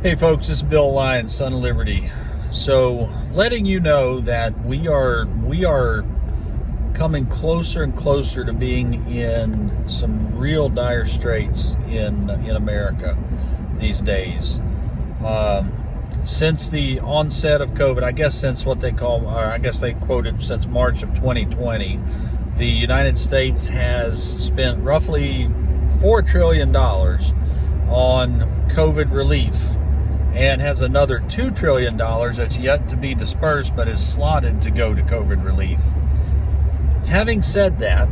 Hey folks, this is Bill Lyons, Son of Liberty. So, letting you know that we are coming closer and closer to being in some real dire straits in America these days. Since the onset of COVID, I guess since what they call, or I guess they quoted since March of 2020, the United States has spent roughly $4 trillion on COVID relief, and has another $2 trillion that's yet to be dispersed but is slotted to go to COVID relief. Having said that,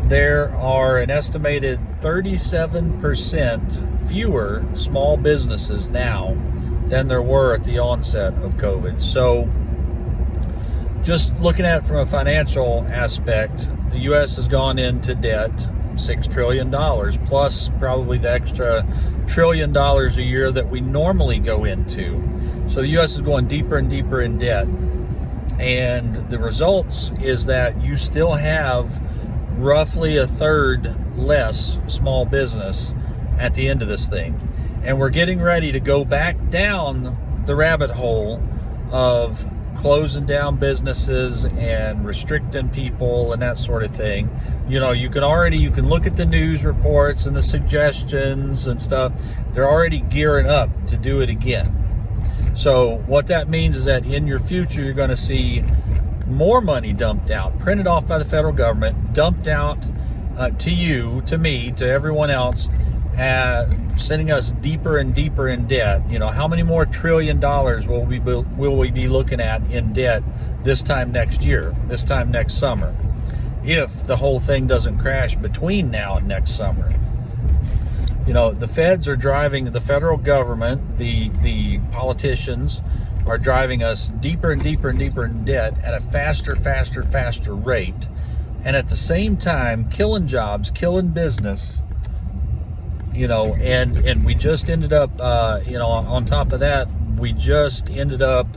there are an estimated 37% fewer small businesses now than there were at the onset of COVID. So, just looking at it from a financial aspect, the U.S. has gone into debt, $6 trillion, plus probably the extra $1 trillion a year that we normally go into. So the U.S. is going deeper and deeper in debt. And the results is that you still have roughly a third less small business at the end of this thing. And we're getting ready to go back down the rabbit hole of closing down businesses and restricting people and that sort of thing. You know, you can look at the news reports and the suggestions and stuff. They're already gearing up to do it again. So what that means is that in your future, you're going to see more money dumped out, printed off by the federal government, dumped out to you, to me, to everyone else, sending us deeper and deeper in debt. You know, how many more $1 trillion will we be looking at in debt this time next year, this time next summer, if the whole thing doesn't crash between now and next summer? You know, the feds are driving, the federal government, the politicians are driving us deeper and deeper and deeper in debt at a faster rate, and at the same time killing jobs, killing business. You know, and we just ended up, on top of that, we just ended up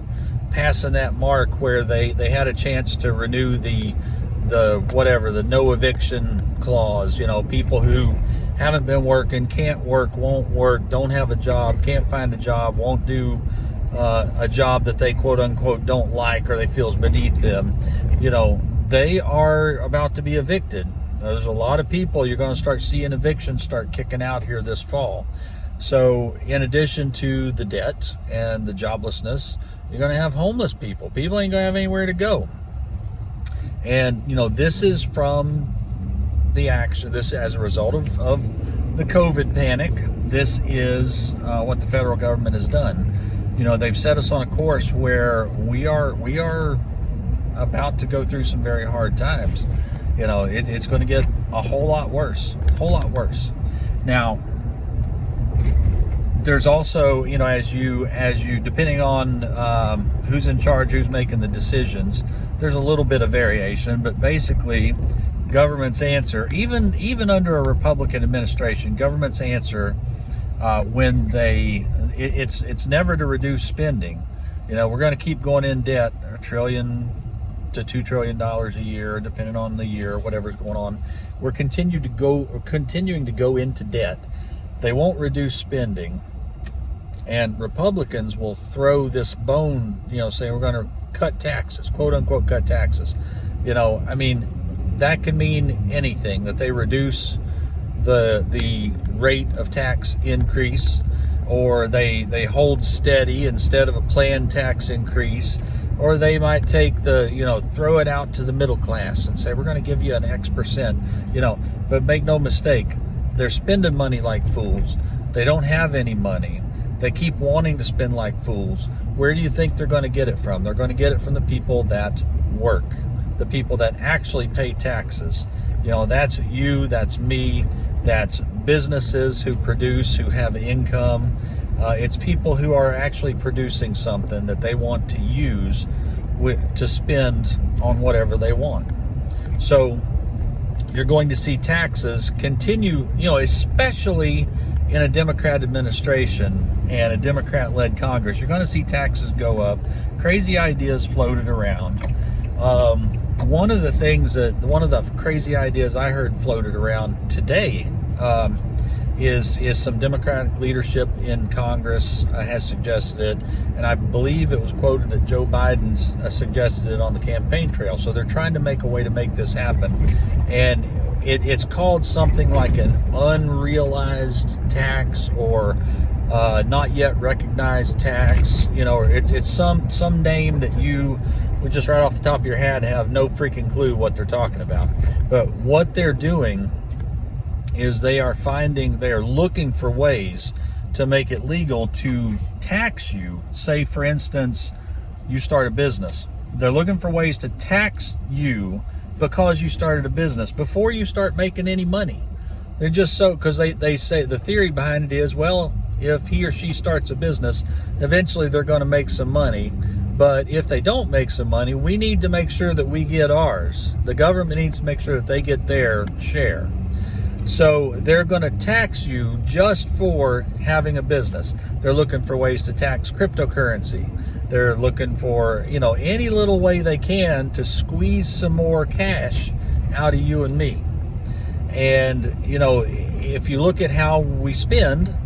passing that mark where they had a chance to renew the no eviction clause. You know, people who haven't been working, can't work, won't work, don't have a job, can't find a job, won't do a job that they quote unquote don't like or they feel is beneath them. You know, they are about to be evicted. There's a lot of people, you're going to start seeing evictions start kicking out here this fall. So in addition to the debt and the joblessness, you're going to have homeless people. People ain't going to have anywhere to go. And, you know, this is from the action, this as a result of the COVID panic. This is what the federal government has done. You know, they've set us on a course where we are about to go through some very hard times. You know, it's going to get a whole lot worse. Now, there's also, you know, as you depending on who's in charge, who's making the decisions, there's a little bit of variation. But basically, government's answer, even under a Republican administration, government's answer when it's never to reduce spending. You know, we're going to keep going in debt, $1 trillion to $2 trillion a year, depending on the year, whatever's going on. We're continuing to go into debt. They won't reduce spending, and Republicans will throw this bone, you know, saying we're going to cut taxes, quote unquote, cut taxes. You know, I mean, that can mean anything, that they reduce the rate of tax increase, or they hold steady instead of a planned tax increase. Or they might take throw it out to the middle class and say, we're going to give you an X percent, you know, but make no mistake, they're spending money like fools. They don't have any money. They keep wanting to spend like fools. Where do you think they're going to get it from? They're going to get it from the people that work, the people that actually pay taxes. You know, that's you, that's me, that's businesses who produce, who have income. It's people who are actually producing something that they want to use to spend on whatever they want. So you're going to see taxes continue, you know, especially in a Democrat administration and a Democrat-led Congress. You're going to see taxes go up, crazy ideas floated around. One of the crazy ideas I heard floated around today is some Democratic leadership in Congress has suggested it, and I believe it was quoted that Joe Biden suggested it on the campaign trail. So they're trying to make a way to make this happen, and it's called something like an unrealized tax or not yet recognized tax. You know, it's some name that you would just right off the top of your head have no freaking clue what they're talking about. But what they're doing is they are looking for ways to make it legal to tax you. Say, for instance, you start a business. They're looking for ways to tax you because you started a business before you start making any money. They're just because they say the theory behind it is, well, if he or she starts a business, eventually they're going to make some money. But if they don't make some money, we need to make sure that we get ours. The government needs to make sure that they get their share. So they're going to tax you just for having a business. They're looking for ways to tax cryptocurrency. They're looking for, any little way they can to squeeze some more cash out of you and me. And, if you look at how we spend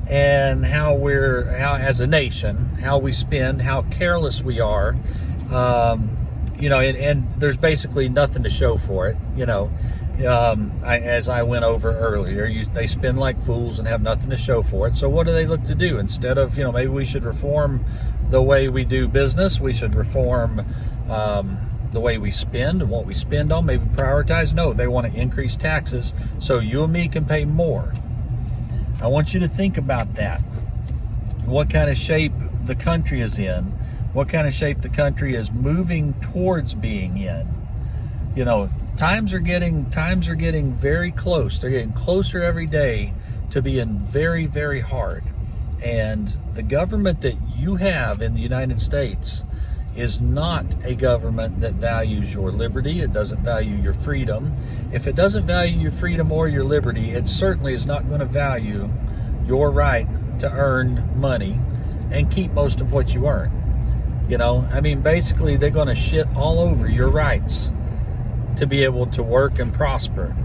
and how as a nation, how we spend, how careless we are, and there's basically nothing to show for it, as I went over earlier, they spend like fools and have nothing to show for it. So what do they look to do? Instead of, maybe we should reform the way we do business. We should reform the way we spend and what we spend on, maybe prioritize. No, they want to increase taxes so you and me can pay more. I want you to think about that. What kind of shape the country is in, what kind of shape the country is moving towards being in. Times are getting very close. They're getting closer every day to being very, very hard. And the government that you have in the United States is not a government that values your liberty. It doesn't value your freedom. If it doesn't value your freedom or your liberty, it certainly is not going to value your right to earn money and keep most of what you earn. Basically, they're going to shit all over your rights to be able to work and prosper.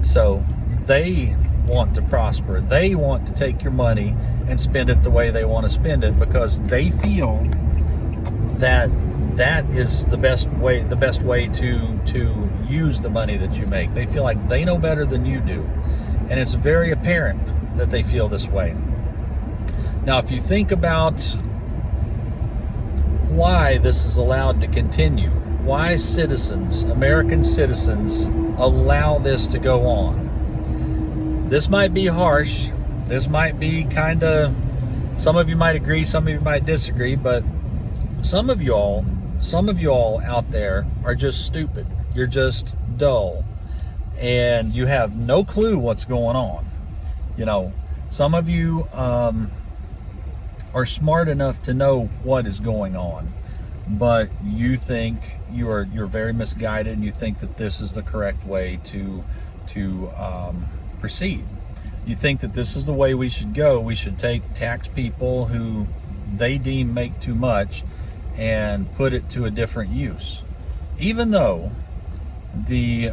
So they want to prosper. They want to take your money and spend it the way they want to spend it because they feel that is the best way to use the money that you make. They feel like they know better than you do. And it's very apparent that they feel this way. Now, if you think about why this is allowed to continue, why American citizens, allow this to go on. This might be harsh. This might be some of you might agree, some of you might disagree, but some of y'all out there are just stupid. You're just dull. And you have no clue what's going on. Some of you are smart enough to know what is going on. But you think you're very misguided, and you think that this is the correct way to proceed. You think that this is the way we should go. We should tax people who they deem make too much and put it to a different use. Even though the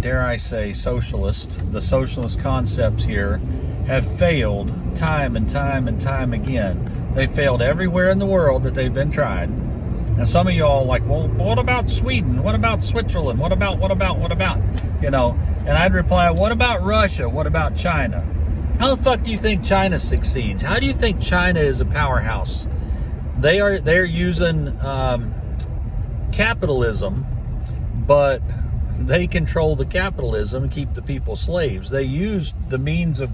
dare I say the socialist concepts here have failed time and time and time again. They failed everywhere in the world that they've been tried. And some of y'all like, well, what about Sweden? What about Switzerland? What about? And I'd reply, what about Russia? What about China? How the fuck do you think China succeeds? How do you think China is a powerhouse? They're using capitalism, but they control the capitalism and keep the people slaves. They use the means of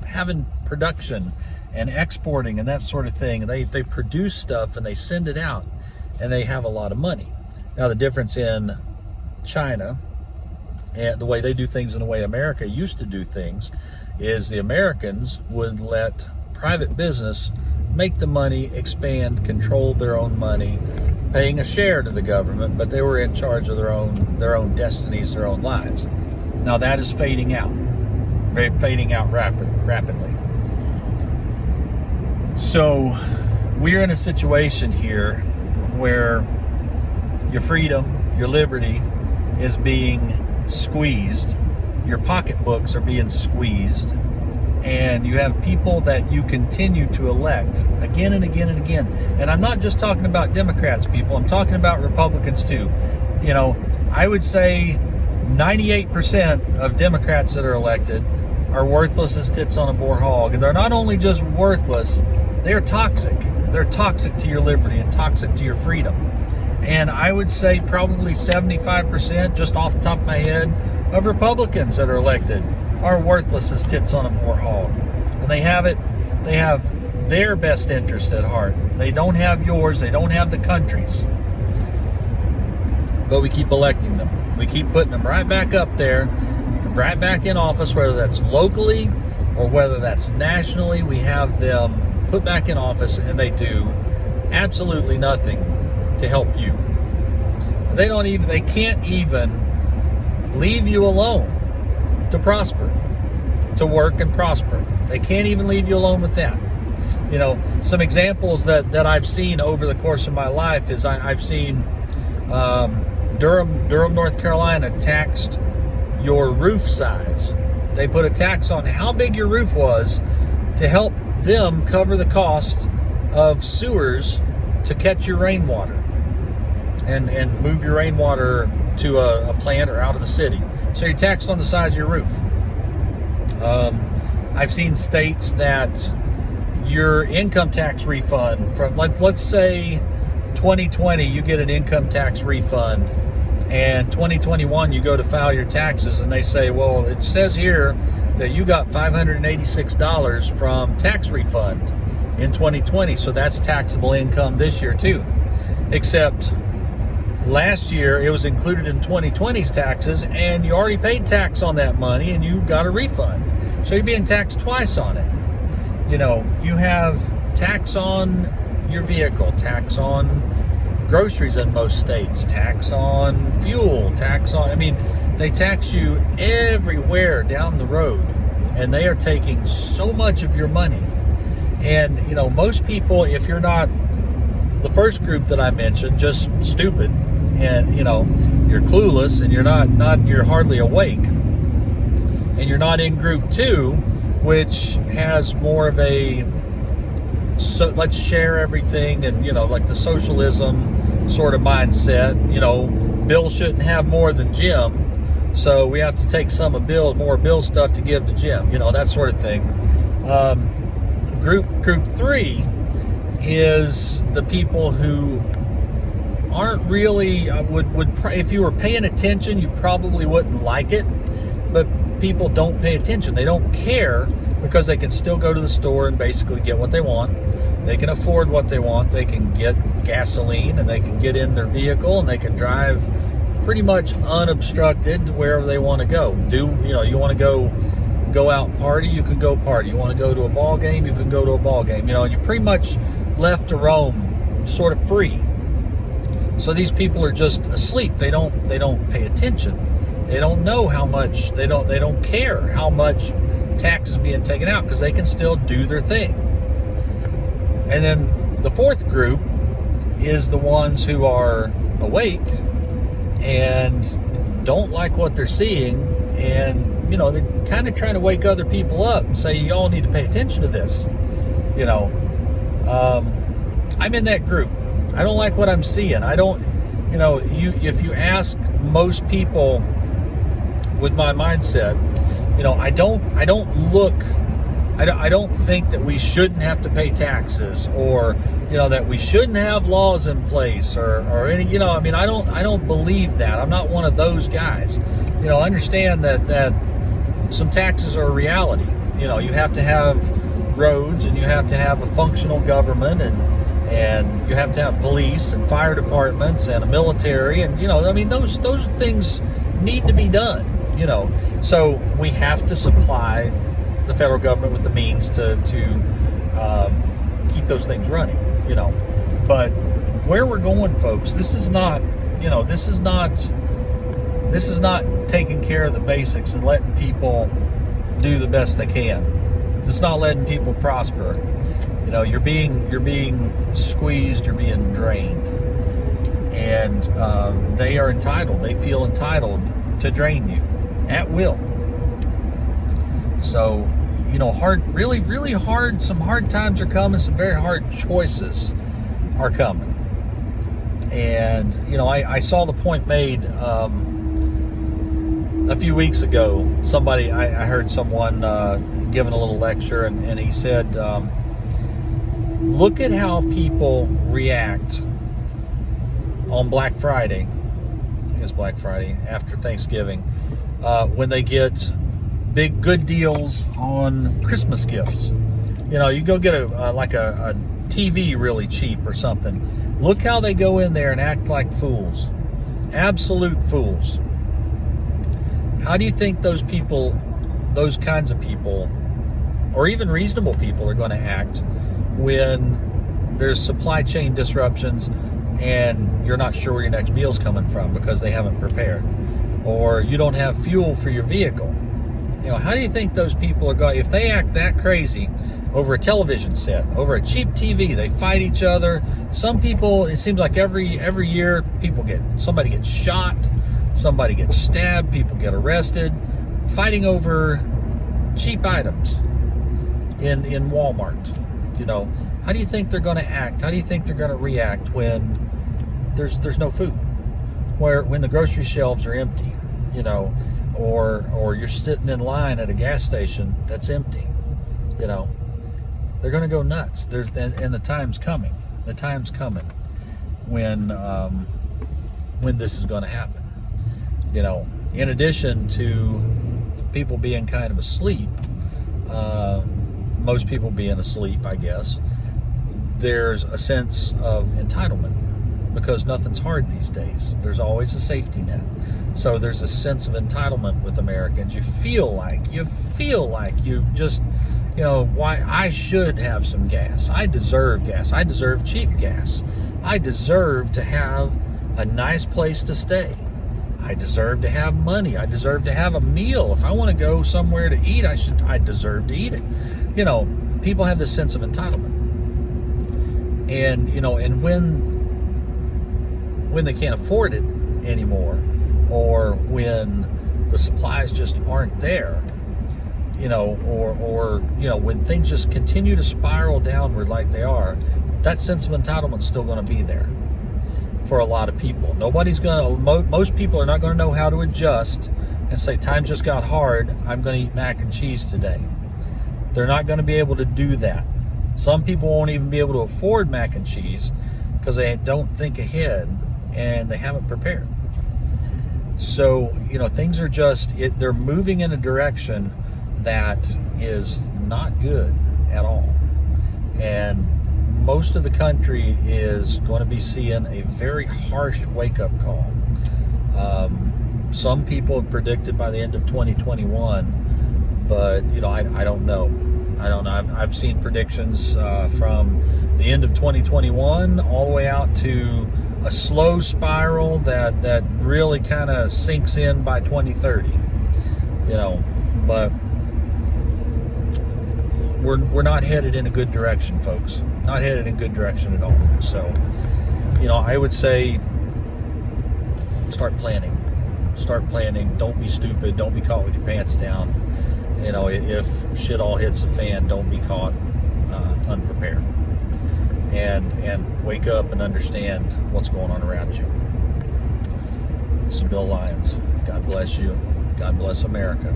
having production and exporting and that sort of thing. They produce stuff and they send it out. And they have a lot of money. Now, the difference in China and the way they do things and the way America used to do things is the Americans would let private business make the money, expand, control their own money, paying a share to the government, but they were in charge of their own destinies, their own lives. Now that is fading out rapidly. So we're in a situation here where your freedom, your liberty is being squeezed, your pocketbooks are being squeezed, and you have people that you continue to elect again and again and again. And I'm not just talking about Democrats, people. I'm talking about Republicans too. You know, I would say 98% of Democrats that are elected are worthless as tits on a boar hog. And they're not only just worthless, they're toxic. They're toxic to your liberty and toxic to your freedom. And I would say probably 75%, just off the top of my head, of Republicans that are elected are worthless as tits on a boar hog. And they have their best interest at heart. They don't have yours, they don't have the country's. But we keep electing them. We keep putting them right back up there, right back in office, whether that's locally or whether that's nationally. We have them put back in office, and they do absolutely nothing to help you. They can't even leave you alone to prosper, to work and prosper. They can't even leave you alone with that. You know, some examples that I've seen over the course of my life is I've seen Durham, North Carolina taxed your roof size. They put a tax on how big your roof was to help them cover the cost of sewers to catch your rainwater and move your rainwater to a plant or out of the city. So you're taxed on the size of your roof. I've seen states that your income tax refund from, let's say 2020, you get an income tax refund, and 2021 you go to file your taxes and they say, well, it says here that you got $586 from tax refund in 2020, so that's taxable income this year too. Except last year it was included in 2020's taxes, and you already paid tax on that money and you got a refund. So you're being taxed twice on it. You know, you have tax on your vehicle, tax on groceries in most states, tax on fuel, they tax you everywhere down the road, and they are taking so much of your money. And, you know, most people, if you're not the first group that I mentioned, just stupid, and, you know, you're clueless, and you're hardly awake, and you're not in group 2, which has more of a, so let's share everything, and, you know, like the socialism sort of mindset. You know, Bill shouldn't have more than Jim, so we have to take some of more Bill stuff to give to Jim, you know, that sort of thing. Group 3 is the people who aren't really, if you were paying attention, you probably wouldn't like it, but people don't pay attention. They don't care because they can still go to the store and basically get what they want. They can afford what they want. They can get gasoline, and they can get in their vehicle, and they can drive pretty much unobstructed wherever they want to go. You want to go out and party, you can go party. You want to go to a ball game, you can go to a ball game. You know, you're pretty much left to roam, sort of free. So these people are just asleep. They don't pay attention. They don't know how much. They don't care how much tax is being taken out, because they can still do their thing. And then the fourth group is the ones who are awake and don't like what they're seeing, and, you know, they're kind of trying to wake other people up and say, y'all need to pay attention to this. You know, I'm in that group. I don't like what I'm seeing. I don't, you know, if you ask most people with my mindset, you know, I don't think that we shouldn't have to pay taxes, or, you know, that we shouldn't have laws in place, or any, you know, I mean, I don't believe that. I'm not one of those guys. You know, understand that some taxes are a reality. You know, you have to have roads, and you have to have a functional government, and you have to have police and fire departments and a military, and, you know, I mean, those things need to be done. You know, so we have to supply the federal government with the means to keep those things running, you know. But where we're going, folks, this is not taking care of the basics and letting people do the best they can. It's not letting people prosper. You know, you're being squeezed, you're being drained, and they are entitled. They feel entitled to drain you at will. So, really hard, some hard times are coming, some very hard choices are coming. And, I saw the point made a few weeks ago. I heard someone giving a little lecture, and he said, look at how people react on Black Friday. I think it's Black Friday, after Thanksgiving, when they get big good deals on Christmas gifts. You go get a TV really cheap or something. Look how they go in there and act like fools, absolute fools. How do you think those kinds of people, or even reasonable people, are going to act when there's supply chain disruptions and you're not sure where your next meal's coming from because they haven't prepared, or you don't have fuel for your vehicle? How do you think those people are going, if they act that crazy over a television set, over a cheap TV, they fight each other. Some people, it seems like every year, somebody gets shot, somebody gets stabbed, people get arrested, fighting over cheap items in Walmart. How do you think they're going to act? How do you think they're going to react when there's no food? When the grocery shelves are empty, or you're sitting in line at a gas station that's empty, they're going to go nuts. And the time's coming. The time's coming when this is going to happen. In addition to people being kind of asleep, most people being asleep, I guess, there's a sense of entitlement because nothing's hard these days. There's always a safety net. So there's a sense of entitlement with Americans. You feel like you just, why I should have some gas. I deserve gas. I deserve cheap gas. I deserve to have a nice place to stay. I deserve to have money. I deserve to have a meal. If I want to go somewhere to eat, I deserve to eat it. People have this sense of entitlement. And, and when they can't afford it anymore, or when the supplies just aren't there, or when things just continue to spiral downward like they are, that sense of entitlement is still going to be there for a lot of people. Most people are not going to know how to adjust and say, times just got hard, I'm going to eat mac and cheese today. They're not going to be able to do that. Some people won't even be able to afford mac and cheese because they don't think ahead and they haven't prepared. So, things are they're moving in a direction that is not good at all. And most of the country is going to be seeing a very harsh wake-up call. Some people have predicted by the end of 2021, but, I don't know. I've seen predictions from the end of 2021 all the way out to a slow spiral that really kind of sinks in by 2030. But we're not headed in a good direction, folks. Not headed in a good direction at all. So, I would say start planning. Start planning. Don't be stupid. Don't be caught with your pants down. If shit all hits the fan, don't be caught unprepared. And wake up and understand what's going on around you. This is Bill Lyons. God bless you. God bless America.